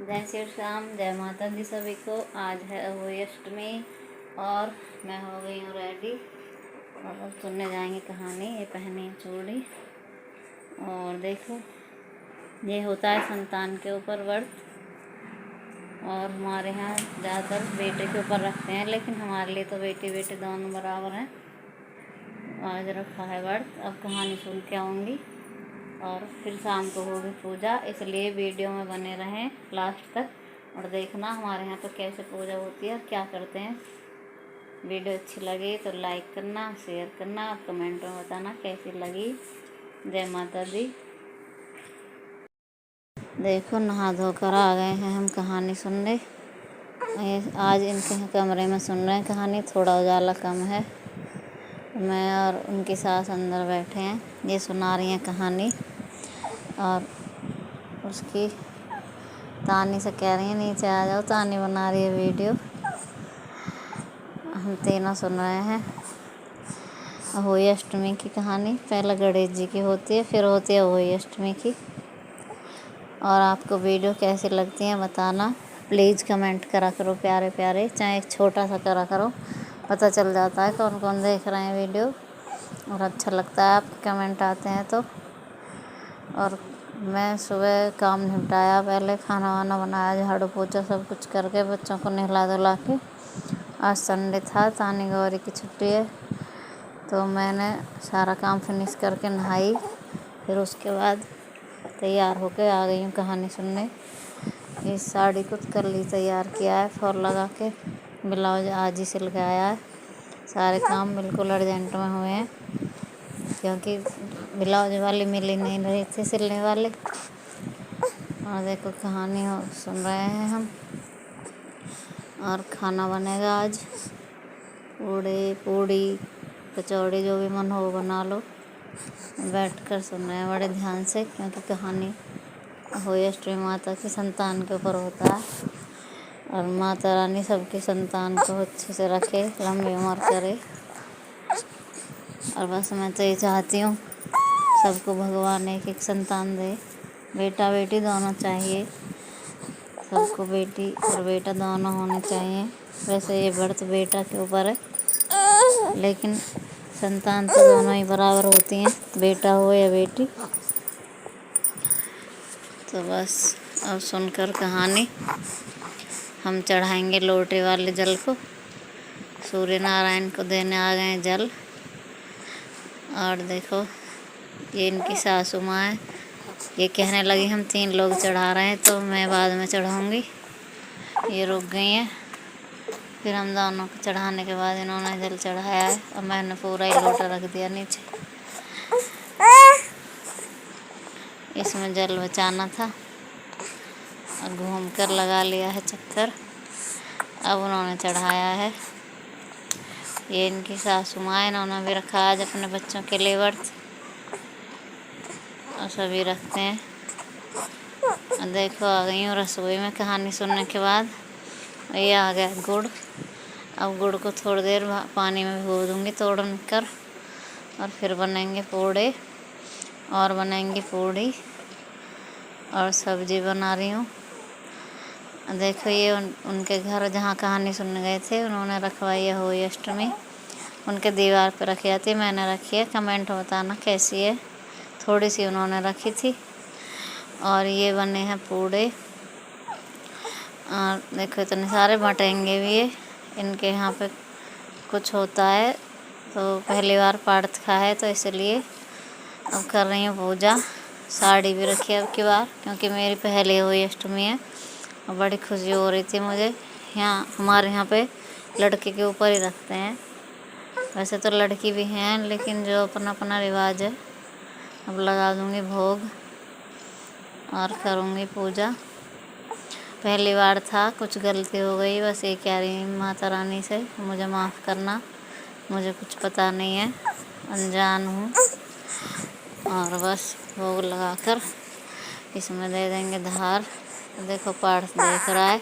जय श्री राम, जय माता दी सभी को। आज है अहोई अष्टमी और मैं हो गई हूँ रेडी और अब सुनने जाएंगे कहानी। ये पहनी है चूड़ी और देखो ये होता है संतान के ऊपर व्रत, और हमारे यहाँ ज़्यादातर बेटे के ऊपर रखते हैं, लेकिन हमारे लिए तो बेटी बेटे दोनों बराबर हैं। आज रखा है व्रत। अब कहानी सुन के आऊँगी और फिर शाम को होगी पूजा, इसलिए वीडियो में बने रहें लास्ट तक और देखना हमारे यहाँ पर कैसे पूजा होती है और क्या करते हैं। वीडियो अच्छी लगी तो लाइक करना, शेयर करना और कमेंट में बताना कैसी लगी। जय माता दी। देखो नहा धोकर आ गए हैं हम कहानी सुनने। आज इनके कमरे में सुन रहे हैं कहानी, थोड़ा उजाला कम है। मैं और उनकी सास अंदर बैठे हैं, ये सुना रही हैं कहानी और उसकी तानी से कह रही है नीचे आ जाओ, तानी बना रही है वीडियो। हम तीनों सुन रहे हैं अहोई अष्टमी की कहानी। पहले गणेश जी की होती है, फिर होती है अहोई अष्टमी की। और आपको वीडियो कैसी लगती है बताना, प्लीज़ कमेंट करा करो प्यारे प्यारे, चाहे एक छोटा सा करा करो, पता चल जाता है कौन कौन देख रहे हैं वीडियो और अच्छा लगता है आपके कमेंट आते हैं तो। और मैं सुबह काम निपटाया, पहले खाना वाना बनाया, झाड़ू पोछा सब कुछ करके बच्चों को नहला धुला के। आज संडे था, तानी गौरी की छुट्टी है, तो मैंने सारा काम फिनिश करके नहाई, फिर उसके बाद तैयार होके आ गई हूँ कहानी सुनने। इस साड़ी को कल ही तैयार किया है, फॉल लगा के। ब्लाउज आज ही सिल के आया है। सारे काम बिल्कुल अर्जेंट में हुए हैं क्योंकि ब्लाउज वाली मिल ही नहीं रही थी सिलने वाले। और देखो कहानी सुन रहे हैं हम और खाना बनेगा आज। पूड़ी कचौड़ी जो भी मन हो बना लो। बैठ कर सुन रहे हैं बड़े ध्यान से, क्योंकि कहानी अहोई अष्टमी माता की संतान के ऊपर होता है और माता रानी सबकी संतान को अच्छे से रखे, लंबी उम्र करे। और बस मैं तो ये चाहती हूँ सबको भगवान एक एक संतान दे, बेटा बेटी दोनों चाहिए सबको, बेटी और बेटा दोनों होने चाहिए। वैसे ये व्रत बेटा के ऊपर है, लेकिन संतान तो दोनों ही बराबर होती हैं, बेटा हो या बेटी। तो बस अब सुनकर कहानी हम चढ़ाएंगे लोटे वाले जल को, सूर्य नारायण को देने आ गए जल। और देखो ये इनकी सासू माँ है, ये कहने लगी हम 3 लोग चढ़ा रहे हैं तो मैं बाद में चढ़ाऊँगी। ये रुक गई हैं, फिर हम दोनों को चढ़ाने के बाद इन्होंने जल चढ़ाया है और मैंने पूरा ही लोटा रख दिया नीचे। इसमें जल बचाना था और घूम कर लगा लिया है चक्कर। अब उन्होंने चढ़ाया है। ये इनकी सासू माँ, इन्होंने भी रखा आज अपने बच्चों के लिए व्रत, और सभी रखते हैं। और देखो आ गई हूँ रसोई में कहानी सुनने के बाद। ये आ गया गुड़। अब गुड़ को थोड़ी देर पानी में भिगो दूँगी तोड़ कर, और फिर बनेंगे पूड़े और बनाएंगे पूड़ी और सब्जी बना रही हूँ। देखो ये उनके घर जहाँ कहानी सुनने गए थे उन्होंने रखवाई है अहोई अष्टमी, उनके दीवार पर रखी जाती है, मैंने रखी है। कमेंट बताना कैसी है, थोड़ी सी उन्होंने रखी थी। और ये बने हैं पूड़े। और देखो इतने सारे बटेंगे भी ये, इनके यहाँ पे कुछ होता है तो पहली बार पाठ खा है तो इसलिए अब कर रही हूँ पूजा। साड़ी भी रखी है अब की बार, क्योंकि मेरी पहली अहोई अष्टमी है और बड़ी खुशी हो रही थी मुझे। यहाँ हमारे यहाँ पे लड़के के ऊपर ही रखते हैं, वैसे तो लड़की भी हैं, लेकिन जो अपना अपना रिवाज है। अब लगा दूँगी भोग और करूँगी पूजा। पहली बार था, कुछ गलती हो गई, बस ये कह रही हूँ माता रानी से मुझे माफ़ करना, मुझे कुछ पता नहीं है, अनजान हूँ। और बस भोग लगाकर इसमें दे देंगे धार। देखो पार्थ देख रहा है,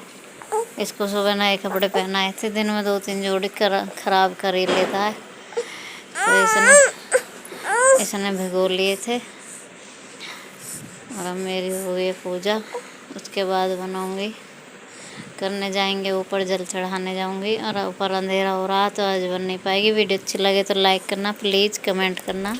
इसको सुबह नए कपड़े पहनाए थे, दिन में 2-3 जोड़ी खराब कर ही लेता है, तो इसने भिगो लिए थे। और अब मेरी हो गई पूजा। उसके बाद बनाऊंगी। करने जाएंगे ऊपर, जल चढ़ाने जाऊंगी और ऊपर अंधेरा हो रहा तो आज बन नहीं पाएगी। वीडियो अच्छी लगे तो लाइक करना प्लीज़, कमेंट करना।